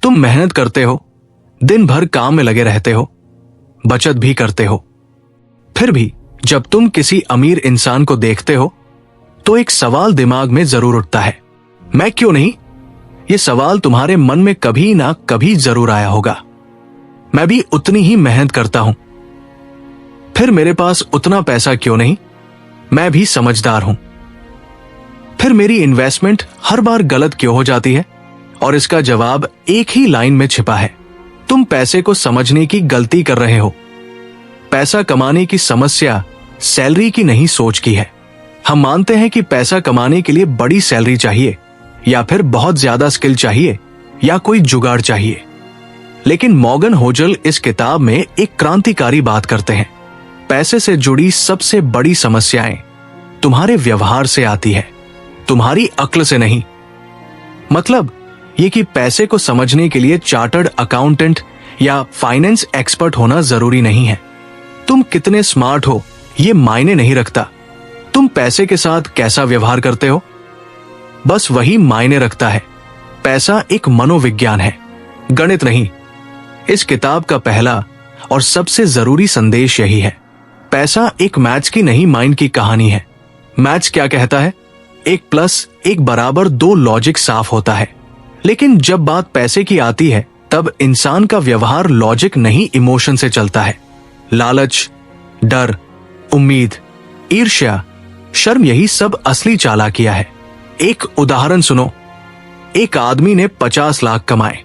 तुम मेहनत करते हो, दिन भर काम में लगे रहते हो, बचत भी करते हो, फिर भी जब तुम किसी अमीर इंसान को देखते हो तो एक सवाल दिमाग में जरूर उठता है, मैं क्यों नहीं? ये सवाल तुम्हारे मन में कभी ना कभी जरूर आया होगा। मैं भी उतनी ही मेहनत करता हूं, फिर मेरे पास उतना पैसा क्यों नहीं? मैं भी समझदार हूं, फिर मेरी इन्वेस्टमेंट हर बार गलत क्यों हो जाती है? और इसका जवाब एक ही लाइन में छिपा है, तुम पैसे को समझने की गलती कर रहे हो। पैसा कमाने की समस्या सैलरी की नहीं, सोच की है। हम मानते हैं कि पैसा कमाने के लिए बड़ी सैलरी चाहिए, या फिर बहुत ज्यादा स्किल चाहिए, या कोई जुगाड़ चाहिए। लेकिन मॉर्गन होजल इस किताब में एक क्रांतिकारी बात करते हैं। पैसे से जुड़ी सबसे बड़ी समस्याएं तुम्हारे व्यवहार से आती है, तुम्हारी अक्ल से नहीं। मतलब ये कि पैसे को समझने के लिए चार्टर्ड अकाउंटेंट या फाइनेंस एक्सपर्ट होना जरूरी नहीं है। तुम कितने स्मार्ट हो ये मायने नहीं रखता, तुम पैसे के साथ कैसा व्यवहार करते हो, बस वही मायने रखता है। पैसा एक मनोविज्ञान है, गणित नहीं। इस किताब का पहला और सबसे जरूरी संदेश यही है, पैसा एक मैथ्स की नहीं, माइंड की कहानी है। मैथ्स क्या कहता है? 1+1 = 2 लॉजिक साफ होता है। लेकिन जब बात पैसे की आती है तब इंसान का व्यवहार लॉजिक नहीं, इमोशन से चलता है। लालच, डर, उम्मीद, ईर्ष्या, शर्म, यही सब असली चालाकियां है। एक उदाहरण सुनो, एक आदमी ने 50 लाख कमाए,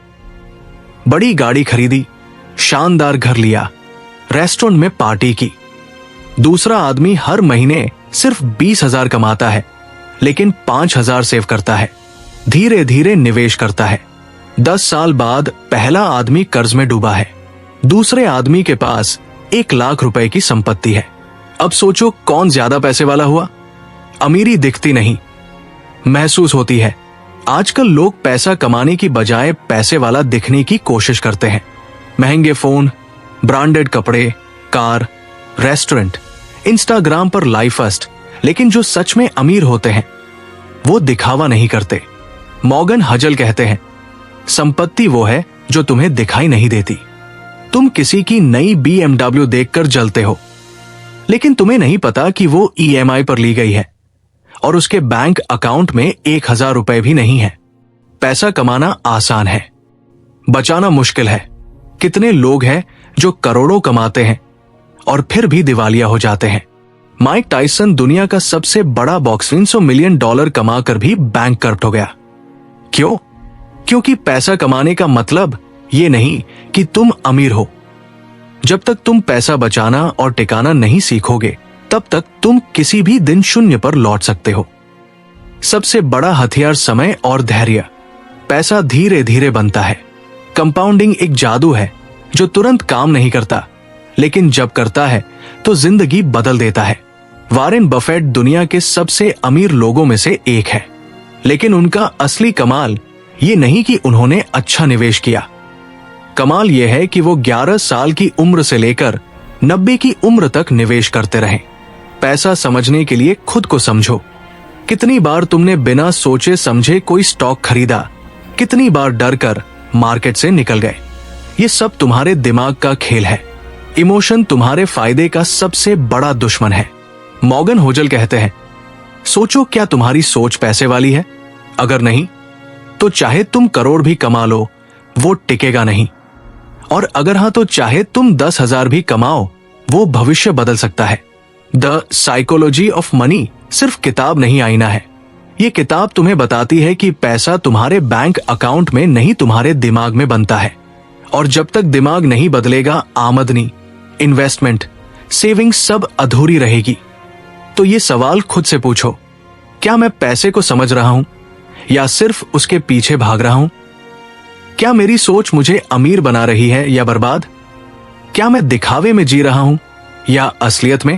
बड़ी गाड़ी खरीदी, शानदार घर लिया, रेस्टोरेंट में पार्टी की। दूसरा आदमी हर महीने सिर्फ 20,000 कमाता है, लेकिन 5,000 सेव करता है, धीरे धीरे निवेश करता है। 10 साल बाद पहला आदमी कर्ज में डूबा है, दूसरे आदमी के पास 1 लाख रुपए की संपत्ति है। अब सोचो कौन ज्यादा पैसे वाला हुआ? अमीरी दिखती नहीं, महसूस होती है। आजकल लोग पैसा कमाने की बजाय पैसे वाला दिखने की कोशिश करते हैं। महंगे फोन, ब्रांडेड कपड़े, कार, रेस्टोरेंट, इंस्टाग्राम पर लाइफ फर्स्ट। लेकिन जो सच में अमीर होते हैं वो दिखावा नहीं करते। मॉर्गन होजल कहते हैं, संपत्ति वो है जो तुम्हें दिखाई नहीं देती। तुम किसी की नई BMW देखकर जलते हो, लेकिन तुम्हें नहीं पता कि वो EMI पर ली गई है और उसके बैंक अकाउंट में 1,000 रुपए भी नहीं है। पैसा कमाना आसान है, बचाना मुश्किल है। कितने लोग हैं जो करोड़ों कमाते हैं और फिर भी दिवालिया हो जाते हैं। माइक टायसन दुनिया का सबसे बड़ा बॉक्सर $300 मिलियन कमाकर भी बैंकक्रप्ट हो गया। क्यों? क्योंकि पैसा कमाने का मतलब ये नहीं कि तुम अमीर हो। जब तक तुम पैसा बचाना और टिकाना नहीं सीखोगे तब तक तुम किसी भी दिन शून्य पर लौट सकते हो। सबसे बड़ा हथियार समय और धैर्य। पैसा धीरे धीरे बनता है। कंपाउंडिंग एक जादू है जो तुरंत काम नहीं करता, लेकिन जब करता है तो जिंदगी बदल देता है। वॉरेन बफेट दुनिया के सबसे अमीर लोगों में से एक है, लेकिन उनका असली कमाल ये नहीं कि उन्होंने अच्छा निवेश किया। कमाल यह है कि वो 11 साल की उम्र से लेकर 90 की उम्र तक निवेश करते रहे। पैसा समझने के लिए खुद को समझो। कितनी बार तुमने बिना सोचे समझे कोई स्टॉक खरीदा, कितनी बार डर कर मार्केट से निकल गए। ये सब तुम्हारे दिमाग का खेल है। इमोशन तुम्हारे फायदे का सबसे बड़ा दुश्मन है। मॉर्गन होजल कहते हैं, सोचो क्या तुम्हारी सोच पैसे वाली है? अगर नहीं तो चाहे तुम करोड़ भी कमा लो वो टिकेगा नहीं, और अगर हां तो चाहे तुम 10,000 भी कमाओ वो भविष्य बदल सकता है। द साइकोलॉजी ऑफ मनी सिर्फ किताब नहीं, आईना है। ये किताब तुम्हें बताती है कि पैसा तुम्हारे बैंक अकाउंट में नहीं, तुम्हारे दिमाग में बनता है। और जब तक दिमाग नहीं बदलेगा, आमदनी, इन्वेस्टमेंट, सेविंग सब अधूरी रहेगी। तो ये सवाल खुद से पूछो, क्या मैं पैसे को समझ रहा हूं या सिर्फ उसके पीछे भाग रहा हूं? क्या मेरी सोच मुझे अमीर बना रही है या बर्बाद? क्या मैं दिखावे में जी रहा हूं या असलियत में?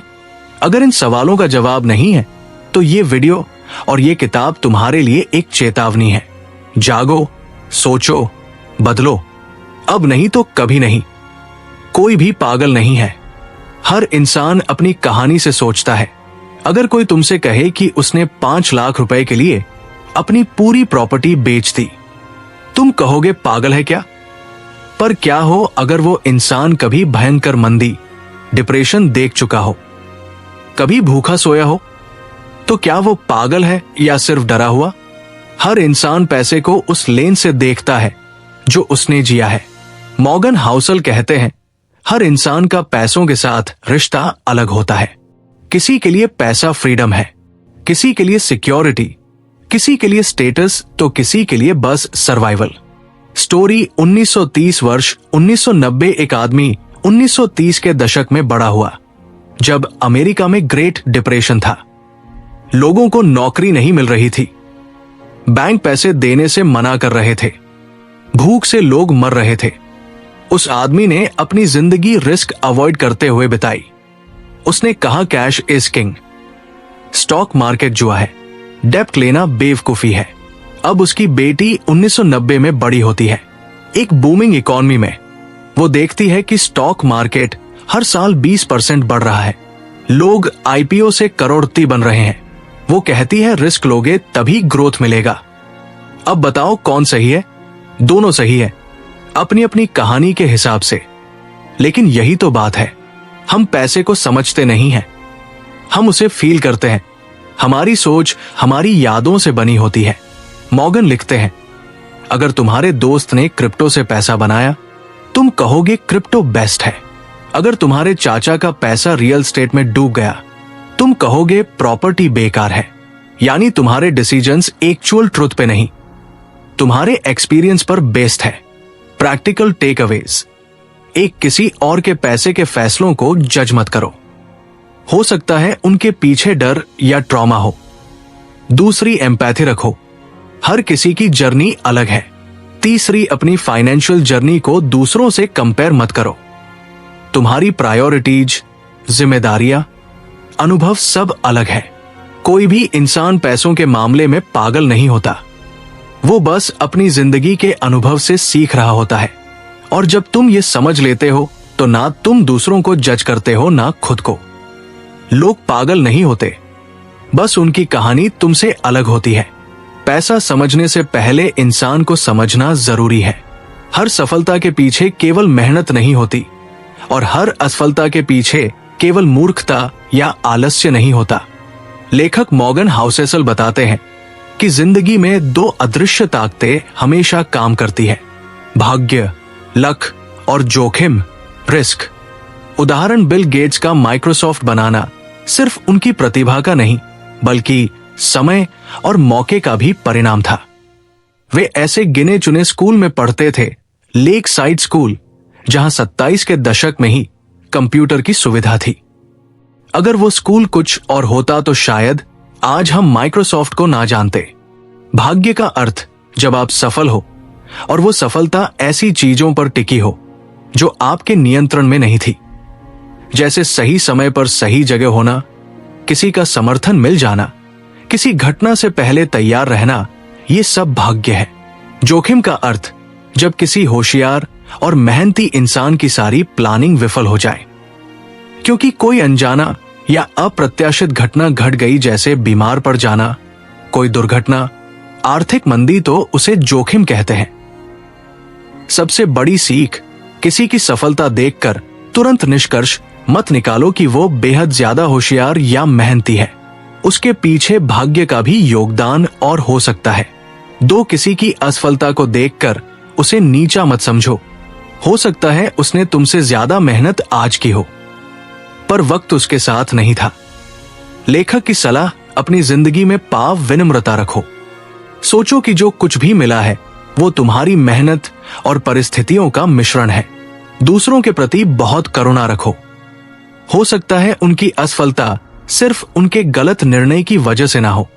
अगर इन सवालों का जवाब नहीं है तो ये वीडियो और ये किताब तुम्हारे लिए एक चेतावनी है। जागो, सोचो, बदलो। अब नहीं तो कभी नहीं। कोई भी पागल नहीं है। हर इंसान अपनी कहानी से सोचता है। अगर कोई तुमसे कहे कि उसने 5 लाख रुपए के लिए अपनी पूरी प्रॉपर्टी बेच दी, तुम कहोगे पागल है क्या? पर क्या हो अगर वो इंसान कभी भयंकर मंदी, डिप्रेशन देख चुका हो, कभी भूखा सोया हो? तो क्या वो पागल है या सिर्फ डरा हुआ? हर इंसान पैसे को उस लेन से देखता है जो उसने जिया है। मॉर्गन हाउसल कहते हैं, हर इंसान का पैसों के साथ रिश्ता अलग होता है। किसी के लिए पैसा फ्रीडम है, किसी के लिए सिक्योरिटी, किसी के लिए स्टेटस, तो किसी के लिए बस सर्वाइवल। स्टोरी 1930 वर्ष 1990 एक आदमी 1930 के दशक में बड़ा हुआ, जब अमेरिका में ग्रेट डिप्रेशन था। लोगों को नौकरी नहीं मिल रही थी, बैंक पैसे देने से मना कर रहे थे, भूख से लोग मर रहे थे। उस आदमी ने अपनी जिंदगी रिस्क अवॉइड करते हुए बिताई। उसने कहा, cash is king, stock market जुआ है, डेब्ट लेना बेवकूफी है। अब उसकी बेटी 1990 में बड़ी होती है, एक बूमिंग इकॉनमी में। वो देखती है कि स्टॉक मार्केट हर साल 20% बढ़ रहा है, लोग आईपीओ से करोड़पति बन रहे हैं। वो कहती है, रिस्क लोगे तभी ग्रोथ मिलेगा। अब बताओ कौन सही है? दोनों सही है, अपनी अपनी कहानी के हिसाब से। लेकिन यही तो बात है, हम पैसे को समझते नहीं हैं, हम उसे फील करते हैं। हमारी सोच हमारी यादों से बनी होती है। मॉर्गन लिखते हैं, अगर तुम्हारे दोस्त ने क्रिप्टो से पैसा बनाया, तुम कहोगे क्रिप्टो बेस्ट है। अगर तुम्हारे चाचा का पैसा रियल एस्टेट में डूब गया, तुम कहोगे प्रॉपर्टी बेकार है। यानी तुम्हारे डिसीजंस एक्चुअल ट्रुथ पे नहीं, तुम्हारे एक्सपीरियंस पर बेस्ड है। Practical takeaways. एक किसी और के पैसे के फैसलों को जज मत करो। हो सकता है उनके पीछे डर या ट्रॉमा हो। दूसरी, एम्पैथी रखो, हर किसी की जर्नी अलग है। तीसरी, अपनी फाइनेंशियल जर्नी को दूसरों से कंपेयर मत करो। तुम्हारी प्रायोरिटीज, जिम्मेदारियां, अनुभव सब अलग है। कोई भी इंसान पैसों के मामले में पागल नहीं होता, वो बस अपनी जिंदगी के अनुभव से सीख रहा होता है। और जब तुम ये समझ लेते हो तो ना तुम दूसरों को जज करते हो ना खुद को। लोग पागल नहीं होते, बस उनकी कहानी तुमसे अलग होती है। पैसा समझने से पहले इंसान को समझना जरूरी है। हर सफलता के पीछे केवल मेहनत नहीं होती, और हर असफलता के पीछे केवल मूर्खता या आलस्य नहीं होता। लेखक मॉर्गन हाउसेसल बताते हैं कि जिंदगी में दो अदृश्य ताकतें हमेशा काम करती है, भाग्य, लक, और जोखिम, रिस्क। उदाहरण, बिल गेट्स का माइक्रोसॉफ्ट बनाना सिर्फ उनकी प्रतिभा का नहीं, बल्कि समय और मौके का भी परिणाम था। वे ऐसे गिने चुने स्कूल में पढ़ते थे, लेक साइड स्कूल, जहां 27 के दशक में ही कंप्यूटर की सुविधा थी। अगर वो स्कूल कुछ और होता तो शायद आज हम माइक्रोसॉफ्ट को ना जानते। भाग्य का अर्थ जब आप सफल हो, और वो सफलता ऐसी चीजों पर टिकी हो जो आपके नियंत्रण में नहीं थी, जैसे सही समय पर सही जगह होना, किसी का समर्थन मिल जाना, किसी घटना से पहले तैयार रहना, ये सब भाग्य है। जोखिम का अर्थ जब किसी होशियार और मेहनती इंसान की सारी प्लानिंग विफल हो जाए, क्योंकि कोई अनजाना या अप्रत्याशित घटना घट गई, जैसे बीमार पड़ जाना, कोई दुर्घटना, आर्थिक मंदी, तो उसे जोखिम कहते हैं। सबसे बड़ी सीख, किसी की सफलता देखकर तुरंत निष्कर्ष मत निकालो कि वो बेहद ज्यादा होशियार या मेहनती है। उसके पीछे भाग्य का भी योगदान और हो सकता है। दो, किसी की असफलता को देखकर उसे नीचा मत समझो। हो सकता है उसने तुमसे ज्यादा मेहनत आज की हो, पर वक्त उसके साथ नहीं था। लेखक की सलाह, अपनी जिंदगी में पाव विनम्रता रखो। सोचो कि जो कुछ भी मिला है वो तुम्हारी मेहनत और परिस्थितियों का मिश्रण है। दूसरों के प्रति बहुत करुणा रखो। हो सकता है उनकी असफलता सिर्फ उनके गलत निर्णय की वजह से ना हो,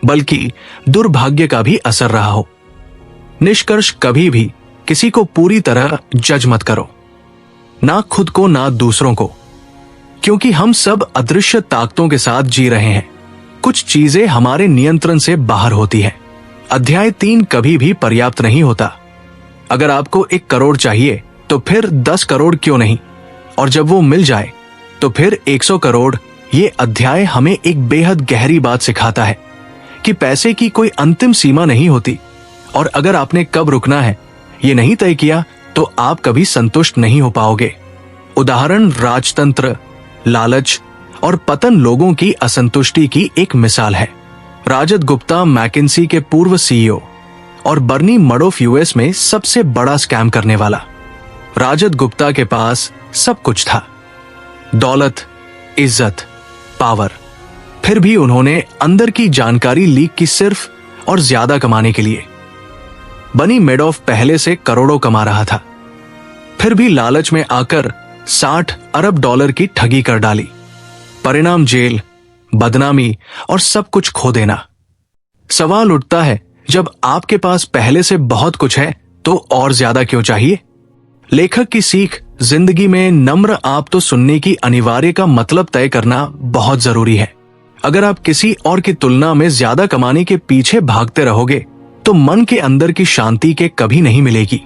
बल्कि दुर्भाग्य का भी असर रहा हो। निष्कर्ष, कभी भी किसी को पूरी तरह जज मत करो, ना खुद को ना दूसरों को, क्योंकि हम सब अदृश्य ताकतों के साथ जी रहे हैं। कुछ चीजें हमारे नियंत्रण से बाहर होती हैं। अध्याय 3 कभी भी पर्याप्त नहीं होता। अगर आपको 1 करोड़ चाहिए तो फिर 10 करोड़ क्यों नहीं, और जब वो मिल जाए तो फिर 100 करोड़। ये अध्याय हमें एक बेहद गहरी बात सिखाता है कि पैसे की कोई अंतिम सीमा नहीं होती, और अगर आपने कब रुकना है ये नहीं तय किया तो आप कभी संतुष्ट नहीं हो पाओगे। उदाहरण राजतंत्र, लालच और पतन लोगों की असंतुष्टि की एक मिसाल है। राजत गुप्ता मैकिन्सी के पूर्व सीईओ और बर्नी मडोफ यूएस में सबसे बड़ा स्कैम करने वाला। राजत गुप्ता के पास सब कुछ था, दौलत, इज्जत, पावर। फिर भी उन्होंने अंदर की जानकारी लीक की सिर्फ और ज्यादा कमाने के लिए। बर्नी मैडोफ पहले से करोड़ों कमा रहा था, फिर भी लालच में आकर 60 अरब डॉलर की ठगी कर डाली। परिणाम जेल, बदनामी और सब कुछ खो देना। सवाल उठता है, जब आपके पास पहले से बहुत कुछ है तो और ज्यादा क्यों चाहिए? लेखक की सीख, जिंदगी में नम्र आप तो सुनने की अनिवार्य का मतलब तय करना बहुत जरूरी है। अगर आप किसी और की तुलना में ज्यादा कमाने के पीछे भागते रहोगे तो मन के अंदर की शांति के कभी नहीं मिलेगी।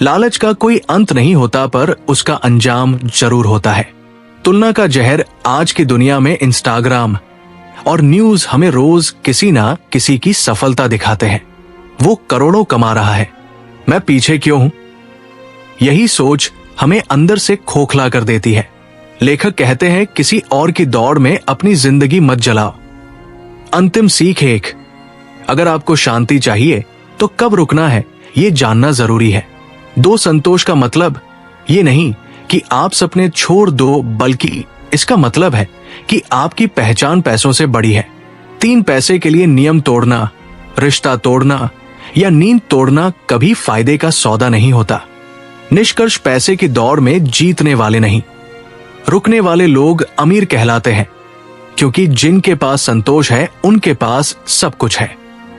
लालच का कोई अंत नहीं होता, पर उसका अंजाम जरूर होता है। तुलना का जहर आज की दुनिया में इंस्टाग्राम और न्यूज हमें रोज किसी ना किसी की सफलता दिखाते हैं। वो करोड़ों कमा रहा है, मैं पीछे क्यों हूं? यही सोच हमें अंदर से खोखला कर देती है। लेखक कहते हैं, किसी और की दौड़ में अपनी जिंदगी मत जलाओ। अंतिम सीख एक, अगर आपको शांति चाहिए तो कब रुकना है ये जानना जरूरी है। दो संतोष का मतलब ये नहीं कि आप सपने छोड़ दो, बल्कि इसका मतलब है कि आपकी पहचान पैसों से बड़ी है। 3 पैसे के लिए नियम तोड़ना, रिश्ता तोड़ना या नींद तोड़ना कभी फायदे का सौदा नहीं होता। निष्कर्ष, पैसे की दौड़ में जीतने वाले नहीं, रुकने वाले लोग अमीर कहलाते हैं, क्योंकि जिनके पास संतोष है उनके पास सब कुछ है।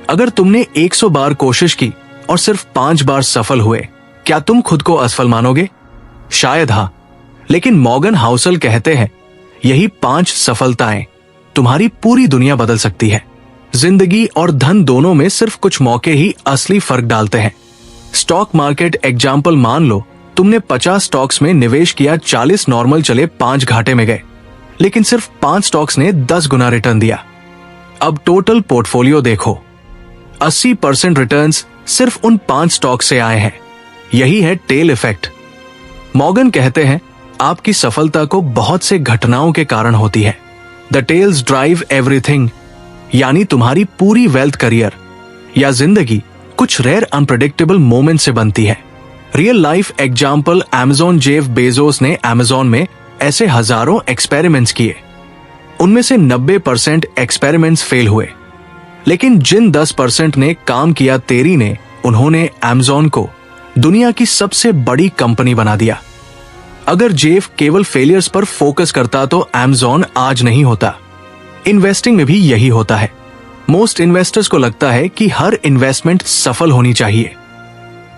अगर तुमने 100 बार कोशिश की और सिर्फ 5 बार सफल हुए, क्या तुम खुद को असफल मानोगे? शायद हाँ, लेकिन मॉर्गन हाउसल कहते हैं, यही 5 सफलताएं तुम्हारी पूरी दुनिया बदल सकती है। जिंदगी और धन दोनों में सिर्फ कुछ मौके ही असली फर्क डालते हैं। स्टॉक मार्केट एग्जाम्पल मान लो, तुमने 50 स्टॉक्स में निवेश किया, 40 नॉर्मल चले, 5 घाटे में गए, लेकिन सिर्फ 5 स्टॉक्स ने 10 गुना रिटर्न दिया। अब टोटल पोर्टफोलियो देखो, 80% रिटर्न्स सिर्फ उन 5 स्टॉक से आए हैं। यही है टेल इफेक्ट। मॉर्गन कहते हैं, आपकी सफलता को बहुत से घटनाओं के कारण होती है। द टेल्स ड्राइव एवरीथिंग, यानी तुम्हारी पूरी वेल्थ, करियर या जिंदगी कुछ रेयर अनप्रेडिक्टेबल मोमेंट से बनती है। Real life example, Amazon Jeff Bezos ने अमेज़न में ऐसे हजारों एक्सपेरिमेंट्स किए, उनमें से 90% एक्सपेरिमेंट्स फेल हुए, लेकिन जिन 10% ने काम किया तेरी ने, उन्होंने अमेज़न को दुनिया की सबसे बड़ी कंपनी बना दिया। अगर जेफ केवल फेलियर्स पर फोकस करता तो अमेज़न आज नहीं होता। इन्वेस्टिंग में भी यही होता है। मोस्ट इन्वेस्टर्स को लगता है कि हर इन्वेस्टमेंट सफल होनी चाहिए,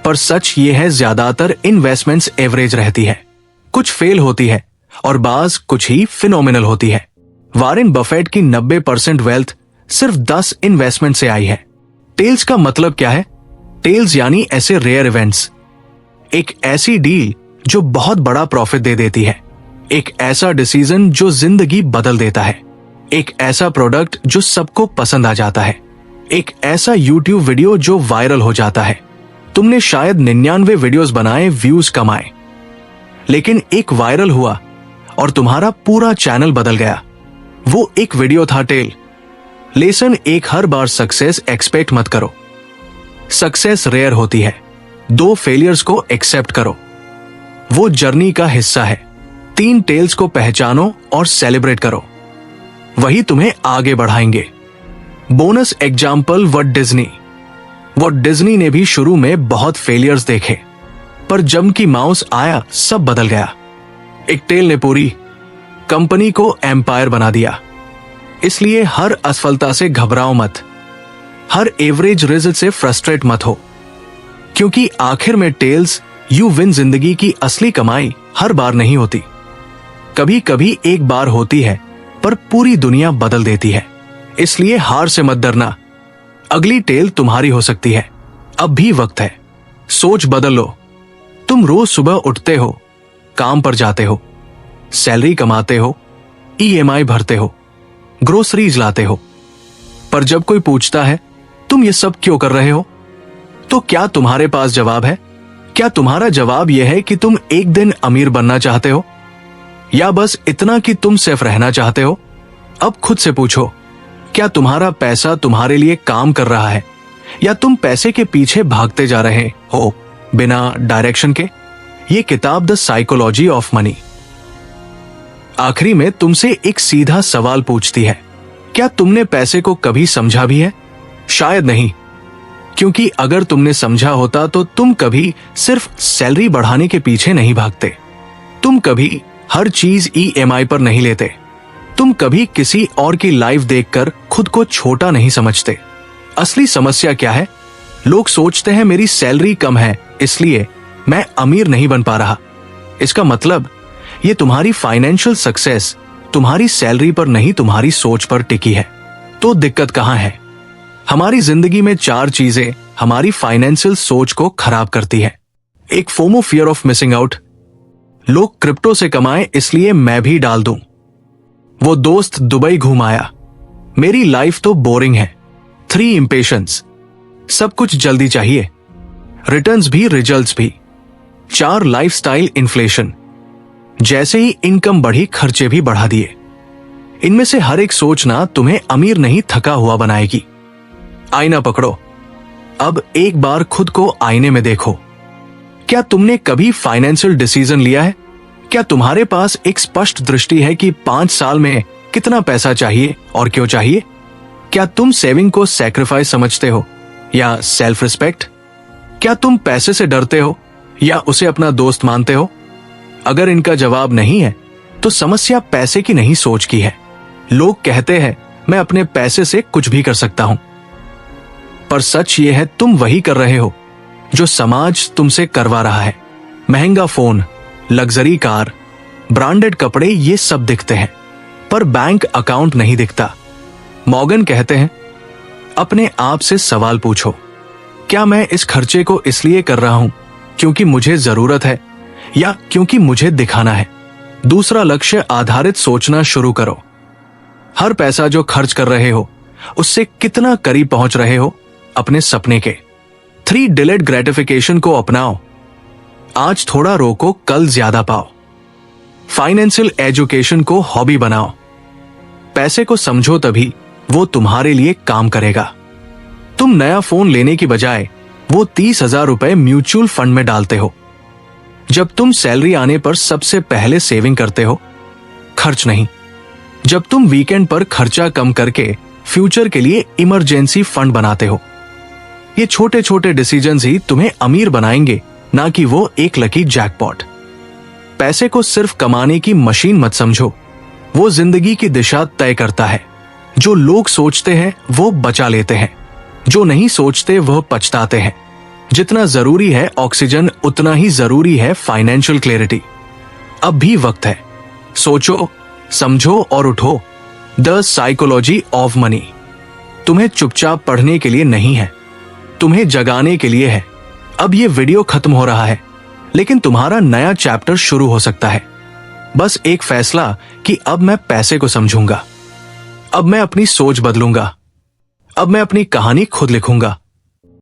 पर सच ये है, ज्यादातर इन्वेस्टमेंट्स एवरेज रहती है, कुछ फेल होती है और बाज कुछ ही फिनोमिनल होती है। वॉरेन बफेट की 90% वेल्थ सिर्फ 10 इन्वेस्टमेंट से आई है। टेल्स का मतलब क्या है? टेल्स यानी ऐसे रेयर इवेंट्स, एक ऐसी डील जो बहुत बड़ा प्रॉफिट दे देती है, एक ऐसा डिसीजन जो जिंदगी बदल देता है, एक ऐसा प्रोडक्ट जो सबको पसंद आ जाता है, एक ऐसा यूट्यूब वीडियो जो वायरल हो जाता है। तुमने शायद 99 वीडियोस बनाए, व्यूज कमाए, लेकिन एक वायरल हुआ और तुम्हारा पूरा चैनल बदल गया। वो एक वीडियो था टेल। लेसन एक, हर बार सक्सेस एक्सपेक्ट मत करो। सक्सेस रेयर होती है। 2 फेलियर्स को एक्सेप्ट करो, वो जर्नी का हिस्सा है। 3 टेल्स को पहचानो और सेलिब्रेट करो, वही तुम्हें आगे बढ़ाएंगे। बोनस एग्जाम्पल, वॉल्ट डिज्नी ने भी शुरू में बहुत फेलियर्स देखे, पर जब की माउस आया सब बदल गया। एक टेल ने पूरी कंपनी को एम्पायर बना दिया। इसलिए हर असफलता से घबराओ मत, हर एवरेज रिजल्ट से फ्रस्ट्रेट मत हो, क्योंकि आखिर में टेल्स यू विन जिंदगी की असली कमाई हर बार नहीं होती। कभी कभी एक बार होती है, पर पूरी दुनिया बदल देती है। इसलिए हार से मत डरना, अगली टेल तुम्हारी हो सकती है। अब भी वक्त है, सोच बदल लो। तुम रोज सुबह उठते हो, काम पर जाते हो, सैलरी कमाते हो, EMI भरते हो, ग्रोसरीज लाते हो, पर जब कोई पूछता है तुम ये सब क्यों कर रहे हो, तो क्या तुम्हारे पास जवाब है? क्या तुम्हारा जवाब यह है कि तुम एक दिन अमीर बनना चाहते हो, या बस इतना कि तुम सिर्फ रहना चाहते हो? अब खुद से पूछो, क्या तुम्हारा पैसा तुम्हारे लिए काम कर रहा है, या तुम पैसे के पीछे भागते जा रहे हो बिना डायरेक्शन के? ये किताब द साइकोलॉजी ऑफ मनी आखिरी में तुमसे एक सीधा सवाल पूछती है, क्या तुमने पैसे को कभी समझा भी है? शायद नहीं, क्योंकि अगर तुमने समझा होता तो तुम कभी सिर्फ सैलरी बढ़ाने के पीछे नहीं भागते, तुम कभी हर चीज EMI पर नहीं लेते, तुम कभी किसी और की लाइफ देखकर खुद को छोटा नहीं समझते। असली समस्या क्या है? लोग सोचते हैं मेरी सैलरी कम है इसलिए मैं अमीर नहीं बन पा रहा। इसका मतलब ये तुम्हारी फाइनेंशियल सक्सेस तुम्हारी सैलरी पर नहीं, तुम्हारी सोच पर टिकी है। तो दिक्कत कहां है? हमारी जिंदगी में 4 चीजें हमारी फाइनेंशियल सोच को खराब करती है। एक FOMO, fear of missing out, लोग क्रिप्टो से कमाए इसलिए मैं भी डाल दूं। वो दोस्त दुबई घूम आया, मेरी लाइफ तो बोरिंग है। 3 इम्पेशंस, सब कुछ जल्दी चाहिए, रिटर्न्स भी रिजल्ट्स भी। 4 लाइफस्टाइल इन्फ्लेशन, जैसे ही इनकम बढ़ी खर्चे भी बढ़ा दिए। इनमें से हर एक सोचना तुम्हें अमीर नहीं थका हुआ बनाएगी। आईना पकड़ो, अब एक बार खुद को आईने में देखो। क्या तुमने कभी फाइनेंशियल डिसीजन लिया है? क्या तुम्हारे पास एक स्पष्ट दृष्टि है कि 5 साल में कितना पैसा चाहिए और क्यों चाहिए? क्या तुम सेविंग को सैक्रिफाइस समझते हो या सेल्फ रिस्पेक्ट? क्या तुम पैसे से डरते हो या उसे अपना दोस्त मानते हो? अगर इनका जवाब नहीं है तो समस्या पैसे की नहीं, सोच की है। लोग कहते हैं मैं अपने पैसे से कुछ भी कर सकता हूं, पर सच यह है तुम वही कर रहे हो जो समाज तुमसे करवा रहा है। महंगा फोन, लग्जरी कार, ब्रांडेड कपड़े, ये सब दिखते हैं पर बैंक अकाउंट नहीं दिखता। मॉर्गन कहते हैं अपने आप से सवाल पूछो, क्या मैं इस खर्चे को इसलिए कर रहा हूं क्योंकि मुझे जरूरत है या क्योंकि मुझे दिखाना है? दूसरा लक्ष्य आधारित सोचना शुरू करो। हर पैसा जो खर्च कर रहे हो उससे कितना करीब पहुंच रहे हो अपने सपने के? 3 डिलेड ग्रेटिफिकेशन को अपनाओ, आज थोड़ा रोको, कल ज्यादा पाओ। फाइनेंशियल एजुकेशन को हॉबी बनाओ, पैसे को समझो तभी वो तुम्हारे लिए काम करेगा। तुम नया फोन लेने की बजाय वो 30,000 रुपए म्यूचुअल फंड में डालते हो। जब तुम सैलरी आने पर सबसे पहले सेविंग करते हो, खर्च नहीं। जब तुम वीकेंड पर खर्चा कम करके फ्यूचर के लिए इमरजेंसी फंड बनाते हो। ये छोटे छोटे डिसीजंस ही तुम्हें अमीर बनाएंगे, ना कि वो एक लकी जैकपॉट। पैसे को सिर्फ कमाने की मशीन मत समझो, वो जिंदगी की दिशा तय करता है। जो लोग सोचते हैं वो बचा लेते हैं, जो नहीं सोचते वह पछताते हैं। जितना जरूरी है ऑक्सीजन, उतना ही जरूरी है फाइनेंशियल क्लैरिटी। अब भी वक्त है, सोचो, समझो और उठो। द साइकोलॉजी ऑफ मनी तुम्हें चुपचाप पढ़ने के लिए नहीं है, तुम्हें जगाने के लिए है। अब ये वीडियो खत्म हो रहा है, लेकिन तुम्हारा नया चैप्टर शुरू हो सकता है। बस एक फैसला कि अब मैं पैसे को समझूंगा, अब मैं अपनी सोच बदलूंगा, अब मैं अपनी कहानी खुद लिखूंगा।